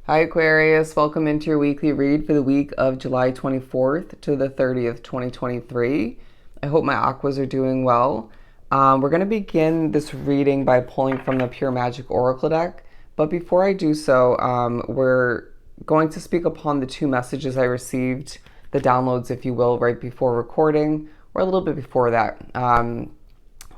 Hi Aquarius, welcome into your weekly read for the week of July 24th to the 30th, 2023. I hope my aquas are doing well. We're going to begin this reading by pulling from the Pure Magic Oracle deck, but before I do so, we're going to speak upon the two messages I received, the downloads, if you will, right before recording, or a little bit before that.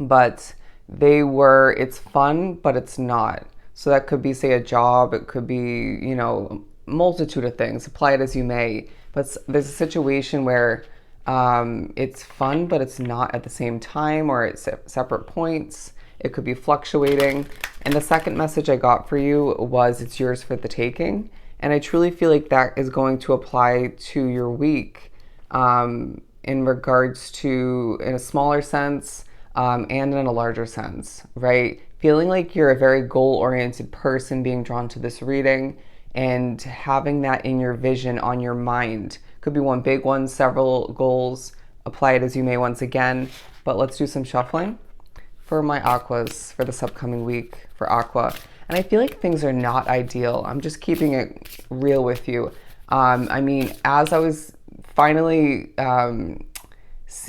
But it's fun, but it's not. So that could be, say, a job. It could be, a multitude of things. Apply it as you may. But there's a situation where it's fun, but it's not at the same time, or at separate points. It could be fluctuating. And the second message I got for you was it's yours for the taking. And I truly feel like that is going to apply to your week in regards to, in a smaller sense, and in a larger sense, right? Feeling like you're a very goal-oriented person being drawn to this reading and having that in your vision on your mind. Could be one big one, several goals. Apply it as you may once again. But let's do some shuffling for my aquas for this upcoming week for aqua. And I feel like things are not ideal. I'm just keeping it real with you. As I was finally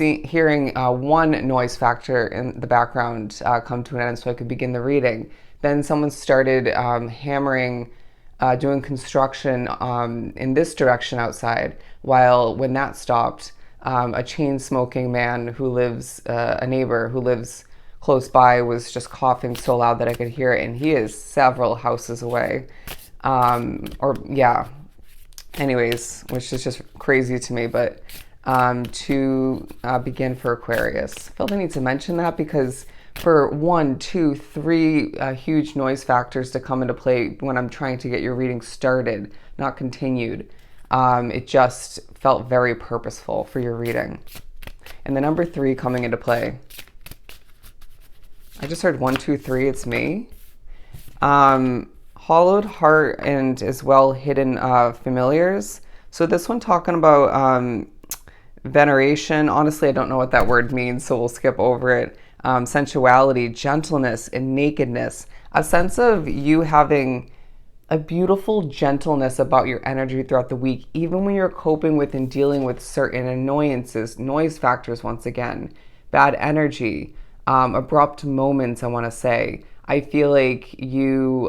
hearing one noise factor in the background come to an end so I could begin the reading. Then someone started hammering, doing construction in this direction outside, while when that stopped, a chain-smoking man who lives, a neighbor who lives close by, was just coughing so loud that I could hear it, and he is several houses away. Anyways, which is just crazy to me, but to begin for Aquarius. I felt I need to mention that because for 1, 2, 3 huge noise factors to come into play when I'm trying to get your reading started, not continued, it just felt very purposeful for your reading. And the number 3 coming into play. I just heard 1, 2, 3, it's me. Hollowed heart and as well hidden familiars. So this one talking about veneration. Honestly, I don't know what that word means, so we'll skip over it. Sensuality, gentleness, and nakedness. A sense of you having a beautiful gentleness about your energy throughout the week, even when you're coping with and dealing with certain annoyances, noise factors once again, bad energy, abrupt moments, I want to say. I feel like you,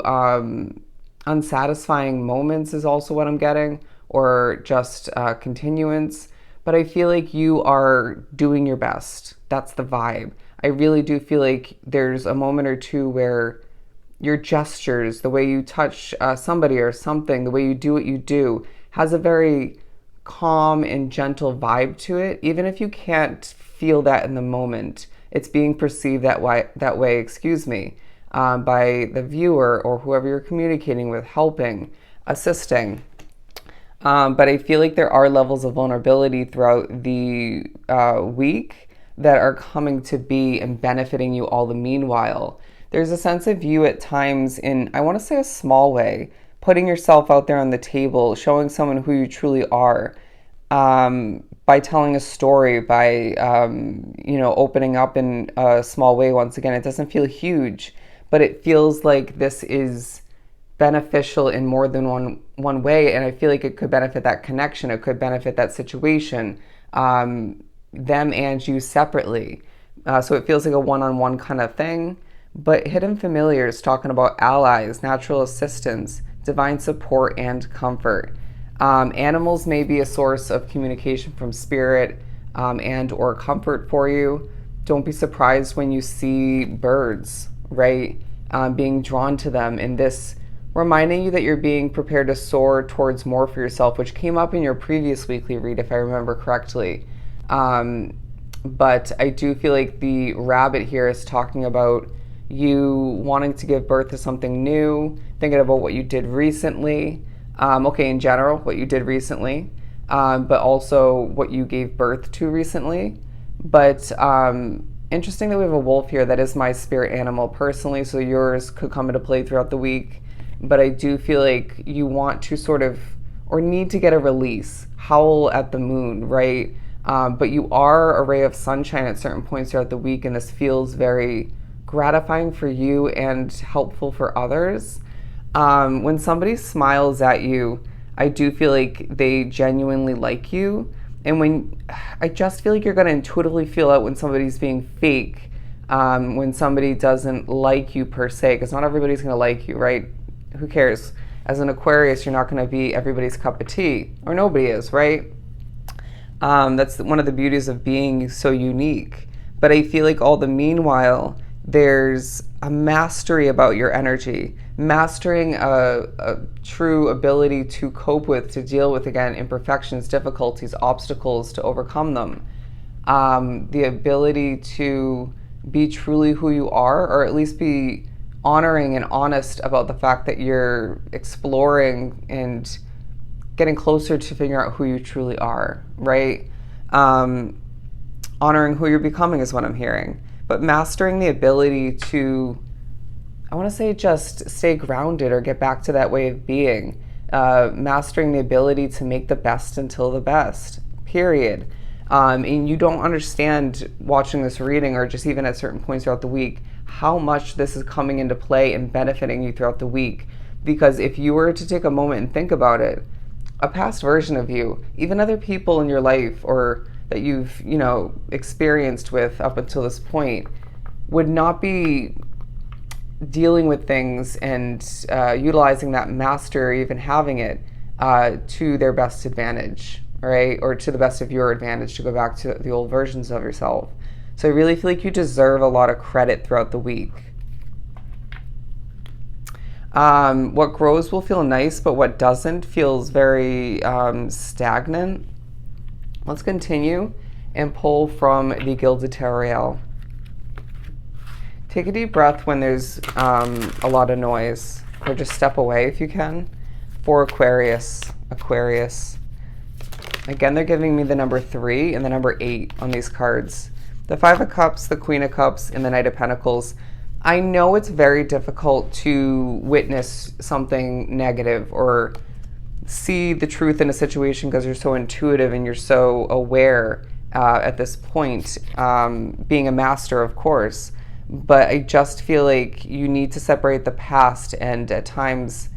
unsatisfying moments is also what I'm getting, or just continuance. But I feel like you are doing your best. That's the vibe. I really do feel like there's a moment or two where your gestures, the way you touch somebody or something, the way you do what you do, has a very calm and gentle vibe to it. Even if you can't feel that in the moment, it's being perceived that way, by the viewer or whoever you're communicating with, helping, assisting. But I feel like there are levels of vulnerability throughout the week that are coming to be and benefiting you all the meanwhile. There's a sense of you at times in, I want to say, a small way, putting yourself out there on the table, showing someone who you truly are, by telling a story, by, opening up in a small way. Once again, it doesn't feel huge, but it feels like this is beneficial in more than one way, and I feel like it could benefit that connection. It could benefit that situation, them and you separately. So it feels like a one-on-one kind of thing. But hidden familiars, talking about allies, natural assistance, divine support, and comfort. Animals may be a source of communication from spirit and or comfort for you. Don't be surprised when you see birds, right? Being drawn to them in this, reminding you that you're being prepared to soar towards more for yourself, which came up in your previous weekly read, if I remember correctly. But I do feel like the rabbit here is talking about you wanting to give birth to something new, thinking about what you did recently. In general, what you did recently, but also what you gave birth to recently. But interesting that we have a wolf here. That is my spirit animal personally, so yours could come into play throughout the week. But I do feel like you want to sort of, or need to get a release, howl at the moon, right? But you are a ray of sunshine at certain points throughout the week, and this feels very gratifying for you and helpful for others. When somebody smiles at you, I do feel like they genuinely like you. And I just feel like you're going to intuitively feel out when somebody's being fake, when somebody doesn't like you per se, because not everybody's going to like you, right? Who cares? As an Aquarius, you're not going to be everybody's cup of tea, or nobody is, right? That's one of the beauties of being so unique. But I feel like all the meanwhile, there's a mastery about your energy, mastering a true ability to cope with, to deal with, again, imperfections, difficulties, obstacles, to overcome them. The ability to be truly who you are, or at least be honoring and honest about the fact that you're exploring and getting closer to figuring out who you truly are, right? Honoring who you're becoming is what I'm hearing. But mastering the ability to, I want to say, just stay grounded or get back to that way of being. Mastering the ability to make the best until the best, period. And you don't understand watching this reading, or just even at certain points throughout the week, how much this is coming into play and benefiting you throughout the week. Because if you were to take a moment and think about it, a past version of you, even other people in your life or that you've, experienced with up until this point, would not be dealing with things and utilizing that mastery, even having it to their best advantage, right? Or to the best of your advantage, to go back to the old versions of yourself. So I really feel like you deserve a lot of credit throughout the week. What grows will feel nice, but what doesn't feels very stagnant. Let's continue and pull from the Gilded Tarot. Take a deep breath when there's a lot of noise, or just step away if you can. For Aquarius. Again, they're giving me the number 3 and the number 8 on these cards. The 5 of Cups, the Queen of Cups, and the Knight of Pentacles. I know it's very difficult to witness something negative or see the truth in a situation because you're so intuitive and you're so aware at this point, being a master, of course. But I just feel like you need to separate the past, and at times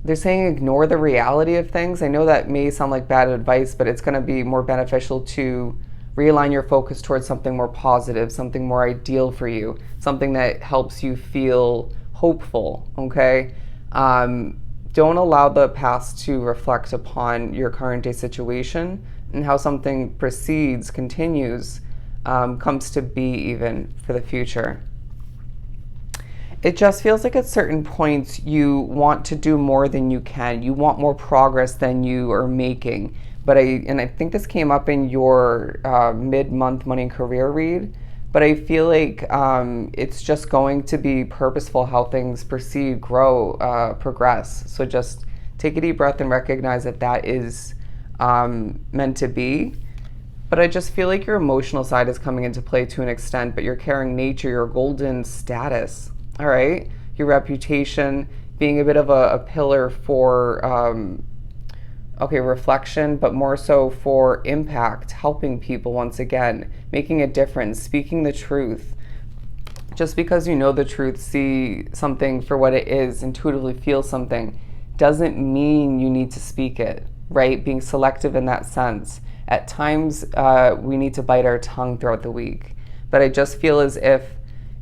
they're saying ignore the reality of things. I know that may sound like bad advice, but it's going to be more beneficial to realign your focus towards something more positive, something more ideal for you, something that helps you feel hopeful, okay? Don't allow the past to reflect upon your current day situation and how something proceeds, continues, comes to be even for the future. It just feels like at certain points you want to do more than you can. You want more progress than you are making. But I think this came up in your mid-month money and career read, but I feel like it's just going to be purposeful how things proceed, grow, progress. So just take a deep breath and recognize that that is meant to be. But I just feel like your emotional side is coming into play to an extent, but your caring nature, your golden status, all right? Your reputation, being a bit of a pillar for, reflection, but more so for impact, helping people once again, making a difference, speaking the truth. Just because you know the truth, see something for what it is, intuitively feel something, doesn't mean you need to speak it, right? Being selective in that sense. At times, we need to bite our tongue throughout the week. But I just feel as if,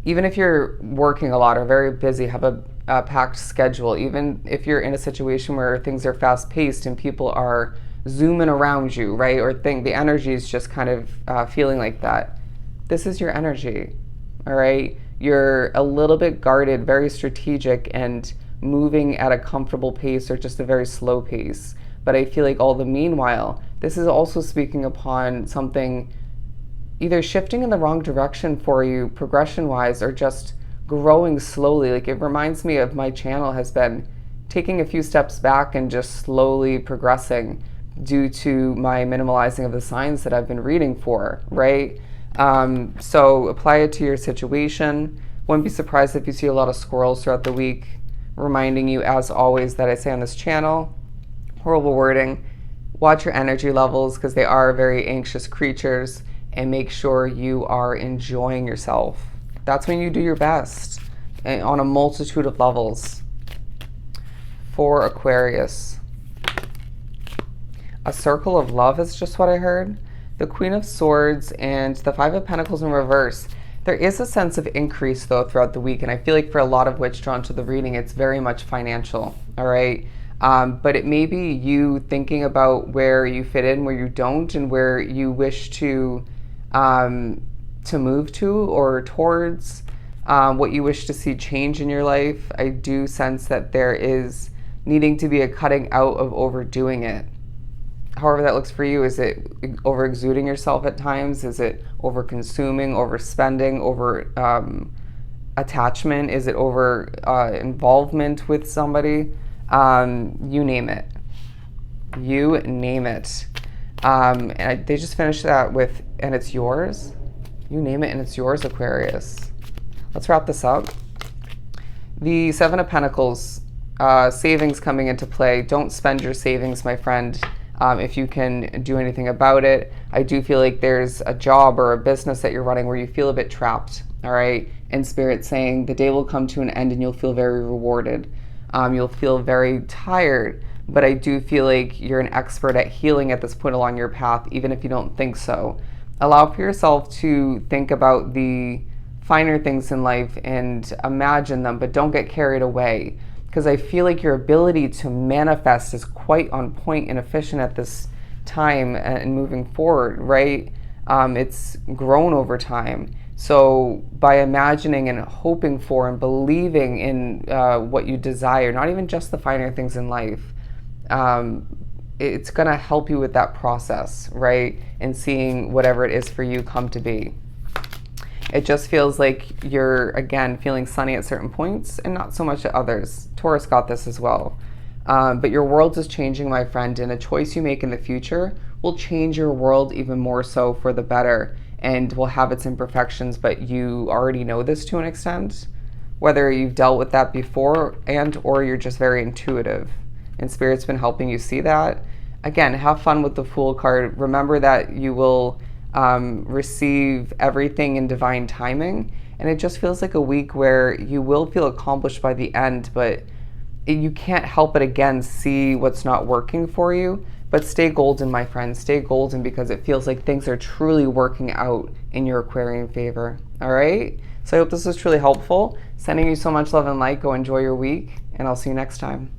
even if you're working a lot or very busy, have a packed schedule, even if you're in a situation where things are fast-paced and people are zooming around you, right? Or the energy is just kind of feeling like that. This is your energy, all right? You're a little bit guarded, very strategic, and moving at a comfortable pace or just a very slow pace. But I feel like all the meanwhile, this is also speaking upon something either shifting in the wrong direction for you progression-wise or just growing slowly. Like, it reminds me of my channel has been taking a few steps back and just slowly progressing due to my minimalizing of the signs that I've been reading for, right? So apply it to your situation. Wouldn't be surprised if you see a lot of squirrels throughout the week, reminding you, as always, that I say on this channel, horrible wording, watch your energy levels because they are very anxious creatures, and make sure you are enjoying yourself. That's when you do your best on a multitude of levels. for Aquarius. A circle of love is just what I heard. The Queen of Swords and the Five of Pentacles in reverse. There is a sense of increase, though, throughout the week, and I feel like for a lot of which drawn to the reading, it's very much financial, all right? But it may be you thinking about where you fit in, where you don't, and where you wish to move to or towards, what you wish to see change in your life. I do sense that there is needing to be a cutting out of overdoing it. However that looks for you. Is it over exuding yourself at times? Is it over consuming, overspending, over attachment? Is it over involvement with somebody? You name it. You name it. They just finished that with, and it's yours. You name it and it's yours, Aquarius. Let's wrap this up. The Seven of Pentacles, savings coming into play. Don't spend your savings, my friend. If you can do anything about it. I do feel like there's a job or a business that you're running where you feel a bit trapped, all right? And Spirit saying the day will come to an end and you'll feel very rewarded. You'll feel very tired, but I do feel like you're an expert at healing at this point along your path, even if you don't think so. Allow for yourself to think about the finer things in life and imagine them, but don't get carried away. Because I feel like your ability to manifest is quite on point and efficient at this time and moving forward, right? It's grown over time. So by imagining and hoping for and believing in what you desire, not even just the finer things in life, it's going to help you with that process, right? And seeing whatever it is for you come to be. It just feels like you're, again, feeling sunny at certain points and not so much at others. Taurus got this as well. But your world is changing, my friend, and a choice you make in the future will change your world even more so for the better and will have its imperfections, but you already know this to an extent, whether you've dealt with that before and or you're just very intuitive. And Spirit's been helping you see that. Again, have fun with the Fool card. Remember that you will receive everything in divine timing, and it just feels like a week where you will feel accomplished by the end, but you can't help but again see what's not working for you. But stay golden, my friend. Stay golden, because it feels like things are truly working out in your Aquarian favor. All right? So I hope this was truly helpful. Sending you so much love and light. Go enjoy your week, and I'll see you next time.